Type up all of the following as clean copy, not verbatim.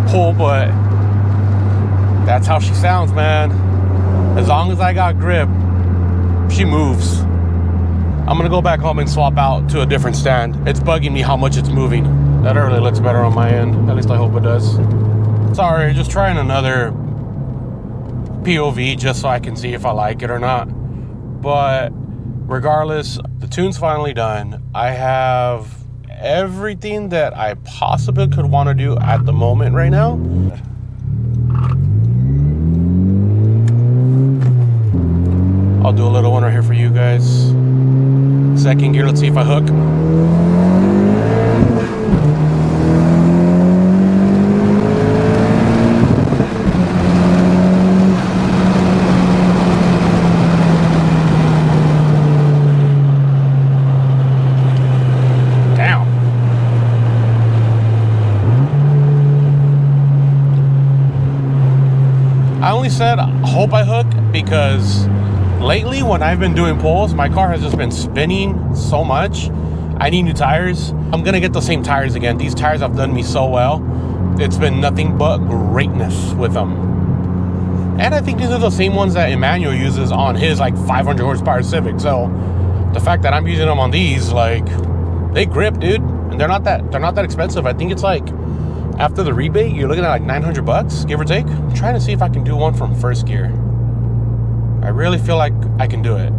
pull, but that's how she sounds, man. As long as I got grip, she moves. I'm gonna go back home and swap out to a different stand. It's bugging me how much it's moving. That really looks better on my end. At least I hope it does. Sorry, just trying another POV just so I can see if I like it or not. But regardless, the tune's finally done. I have everything that I possibly could want to do at the moment right now. I'll do a little one right here for you guys. Second gear, let's see if I hook. I only said hope I hook because lately when I've been doing pulls, my car has just been spinning so much. I need new tires. I'm gonna get the same tires again. These tires have done me so well. It's been nothing but greatness with them. And I think these are the same ones that Emmanuel uses on his like 500 horsepower Civic. So the fact that I'm using them on these, like, they grip, dude. And they're not that expensive. I think it's like, after the rebate, you're looking at like 900 bucks, give or take. I'm trying to see if I can do one from first gear. I really feel like I can do it.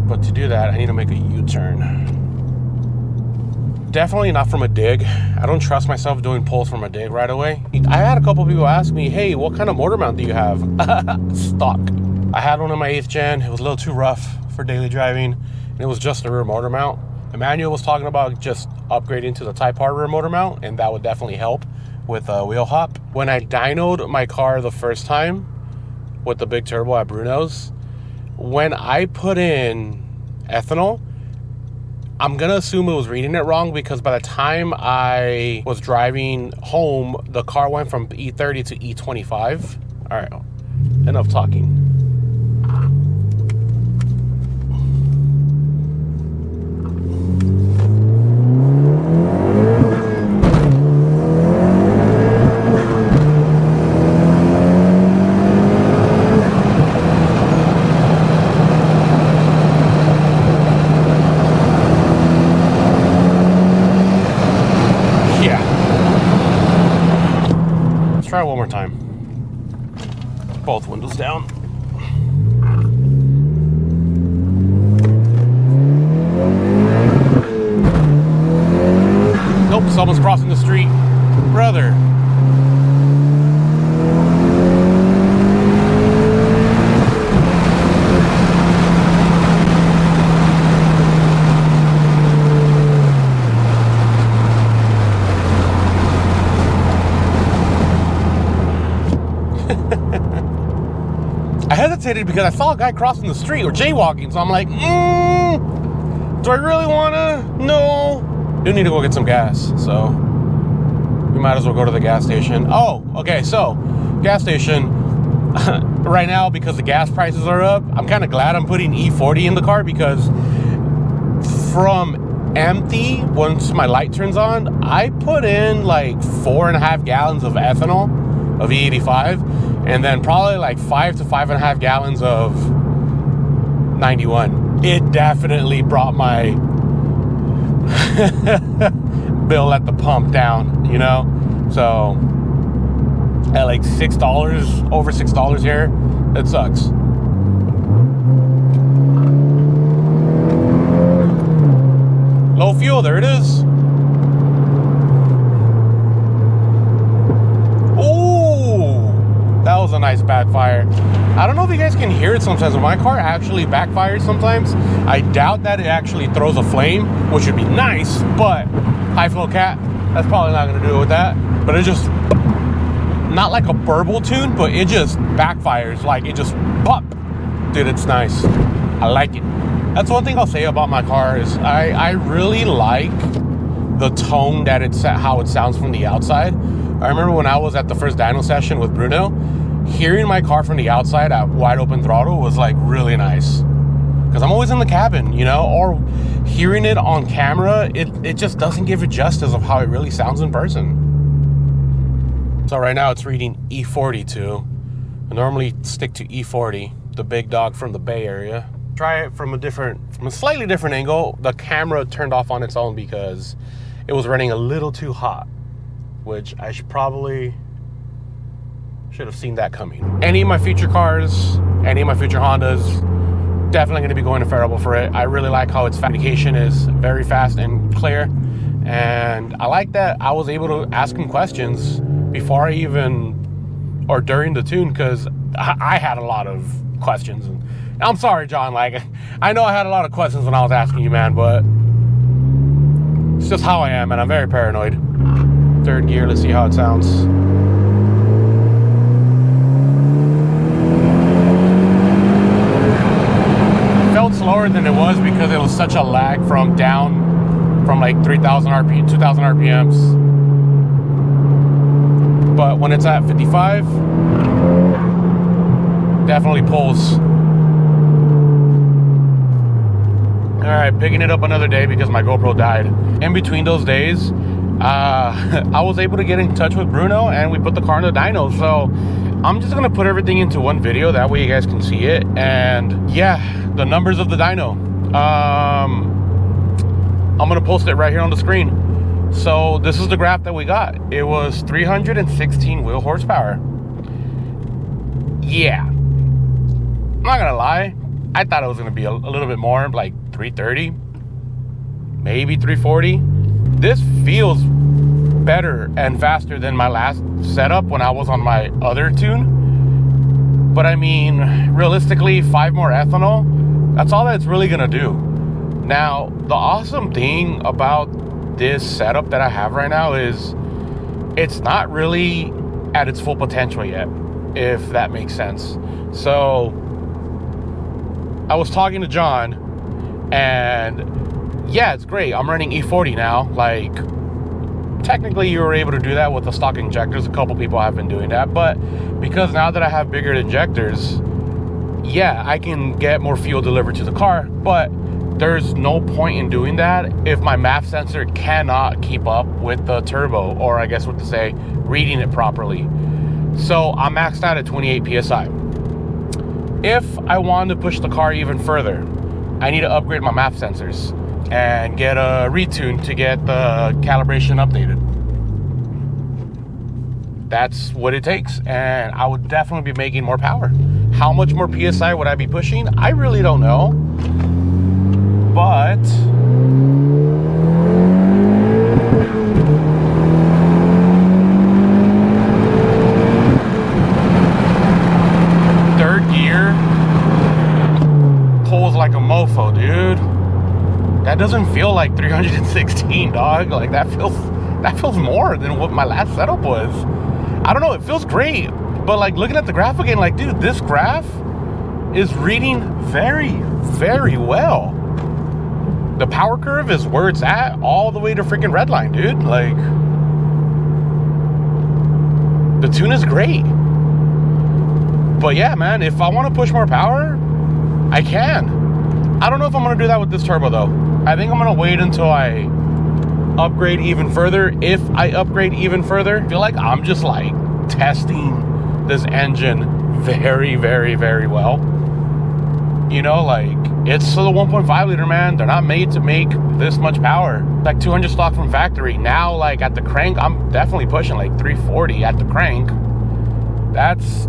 But to do that, I need to make a U-turn. Definitely not from a dig. I don't trust myself doing pulls from a dig right away. I had a couple people ask me, hey, what kind of motor mount do you have? Stock. I had one in my 8th gen. It was a little too rough for daily driving. And it was just a rear motor mount. Emmanuel was talking about just upgrading to the Type R rear motor mount, and that would definitely help with wheel hop. When I dynoed my car the first time with the big turbo at Bruno's, when I put in ethanol, I'm gonna assume it was reading it wrong, because by the time I was driving home, the car went from E30 to E25. All right, enough talking. Try it one more time. Both windows down. Nope, someone's crossing the street. Brother. I hesitated because I saw a guy crossing the street or jaywalking, so I'm like, do I really wanna? No. Do need to go get some gas, so we might as well go to the gas station. Oh, okay, so gas station. Right now, because the gas prices are up, I'm kind of glad I'm putting E40 in the car, because from empty, once my light turns on, I put in like 4.5 gallons of ethanol of E85, and then probably like 5 to 5.5 gallons of 91. It definitely brought my bill at the pump down, you know? So at like $6, over $6 here, it sucks. Low fuel, there it is. That was a nice backfire. I don't know if you guys can hear it sometimes, but my car actually backfires sometimes. I doubt that it actually throws a flame, which would be nice, but high flow cat, that's probably not gonna do it with that. But it just, not like a burble tune, but it just backfires, like it just pop. Dude, it's nice. I like it. That's one thing I'll say about my car is I really like the tone that it's, how it sounds from the outside. I remember when I was at the first dyno session with Bruno, hearing my car from the outside at wide open throttle was like really nice. Because I'm always in the cabin, you know, or hearing it on camera, it just doesn't give it justice of how it really sounds in person. So right now it's reading E42. I normally stick to E40, the big dog from the Bay Area. Try it from a slightly different angle. The camera turned off on its own because it was running a little too hot, which I should have seen that coming. Any of my future cars, any of my future Hondas, definitely going to be going to Phearable for it. I really like how its communication is very fast and clear, and I like that I was able to ask him questions before I even, or during the tune, because I had a lot of questions. And I'm sorry, John, like, I know I had a lot of questions when I was asking you, man, but it's just how I am, and I'm very paranoid. Third gear, let's see how it sounds. It felt slower than it was because it was such a lag from like 3,000 RPM, 2,000 RPMs. But when it's at 55, definitely pulls. All right, picking it up another day because my GoPro died. In between those days, I was able to get in touch with Bruno and we put the car in the dyno. So I'm just gonna put everything into one video. That way you guys can see it. And yeah, the numbers of the dyno. I'm gonna post it right here on the screen. So this is the graph that we got. It was 316 wheel horsepower. Yeah, I'm not gonna lie. I thought it was gonna be a little bit more, like 330, maybe 340. This feels better and faster than my last setup when I was on my other tune. But I mean, realistically, 5 more ethanol, that's all that's really gonna do. Now, the awesome thing about this setup that I have right now is it's not really at its full potential yet, if that makes sense. So I was talking to John, and yeah, it's great. I'm running E40 now. Like, technically you were able to do that with the stock injectors. A couple people have been doing that, but because now that I have bigger injectors, yeah, I can get more fuel delivered to the car, but there's no point in doing that if my MAF sensor cannot keep up with the turbo, or I guess what to say, reading it properly. So I'm maxed out at 28 PSI. If I want to push the car even further, I need to upgrade my MAF sensors and get a retune to get the calibration updated. That's what it takes, and I would definitely be making more power. How much more PSI would I be pushing? I really don't know, but third gear pulls like a mofo, dude. That doesn't feel like 316, dog. Like, that feels more than what my last setup was. I don't know, it feels great, but like looking at the graph again, like, dude, this graph is reading very, very well. The power curve is where it's at all the way to freaking redline, dude. Like, the tune is great. But yeah, man, if I want to push more power, I can. I don't know if I'm going to do that with this turbo though. I think I'm going to wait until I upgrade even further. If I upgrade even further, I feel like I'm just like testing this engine very, very, very well. You know, like, it's the 1.5 liter, man. They're not made to make this much power. Like 200 stock from factory. Now, like, at the crank, I'm definitely pushing like 340 at the crank. That's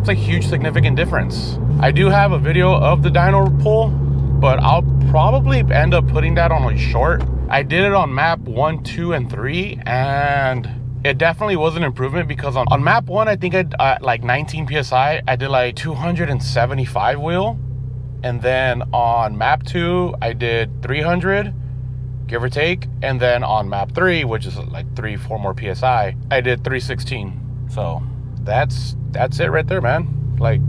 a huge significant difference. I do have a video of the dyno pull, but I'll probably end up putting that on a short. I did it on map 1, 2, and 3, and it definitely was an improvement because on map 1, I think I like 19 PSI, I did like 275 wheel. And then on map 2, I did 300, give or take. And then on map 3, which is like 3-4 more PSI, I did 316. So that's it right there, man. Like,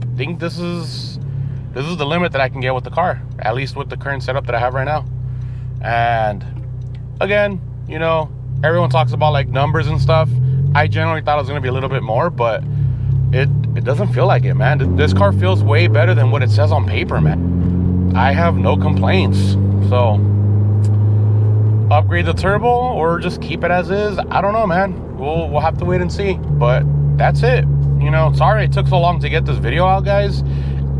I think this is the limit that I can get with the car, at least with the current setup that I have right now. And again, you know, everyone talks about like numbers and stuff. I generally thought it was going to be a little bit more, but it doesn't feel like it, man. This car feels way better than what it says on paper, man. I have no complaints. So upgrade the turbo or just keep it as is. I don't know, man. We'll have to wait and see. But that's it. You know, sorry it took so long to get this video out, guys.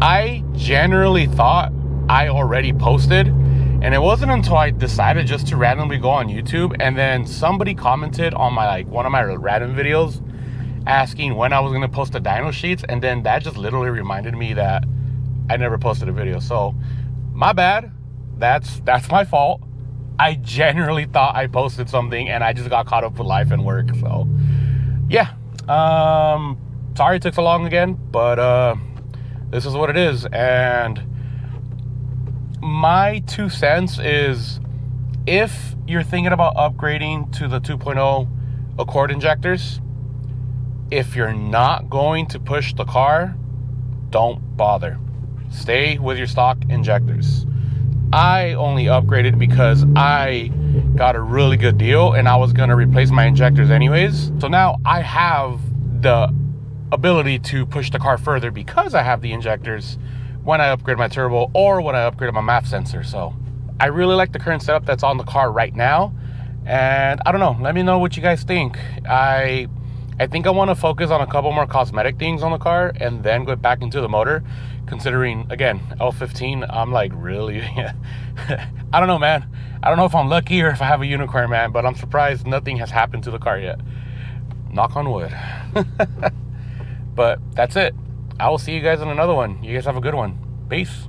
I generally thought I already posted, and it wasn't until I decided just to randomly go on YouTube, and then somebody commented on my one of my random videos asking when I was going to post the dyno sheets, and then that just literally reminded me that I never posted a video. So my bad. That's my fault. I genuinely thought I posted something, and I just got caught up with life and work. So yeah, sorry it took so long again, but this is what it is. And my 2 cents is, if you're thinking about upgrading to the 2.0 Accord injectors, if you're not going to push the car, don't bother. Stay with your stock injectors. I only upgraded because I got a really good deal and I was going to replace my injectors anyways. So now I have the ability to push the car further because I have the injectors when I upgrade my turbo or when I upgrade my MAF sensor. So I really like the current setup that's on the car right now. And I don't know, let me know what you guys think. I think I want to focus on a couple more cosmetic things on the car and then go back into the motor, considering, again, L15, I'm like really, I don't know, man. I don't know if I'm lucky or if I have a unicorn, man, but I'm surprised nothing has happened to the car yet. Knock on wood. But that's it. I will see you guys in another one. You guys have a good one. Peace.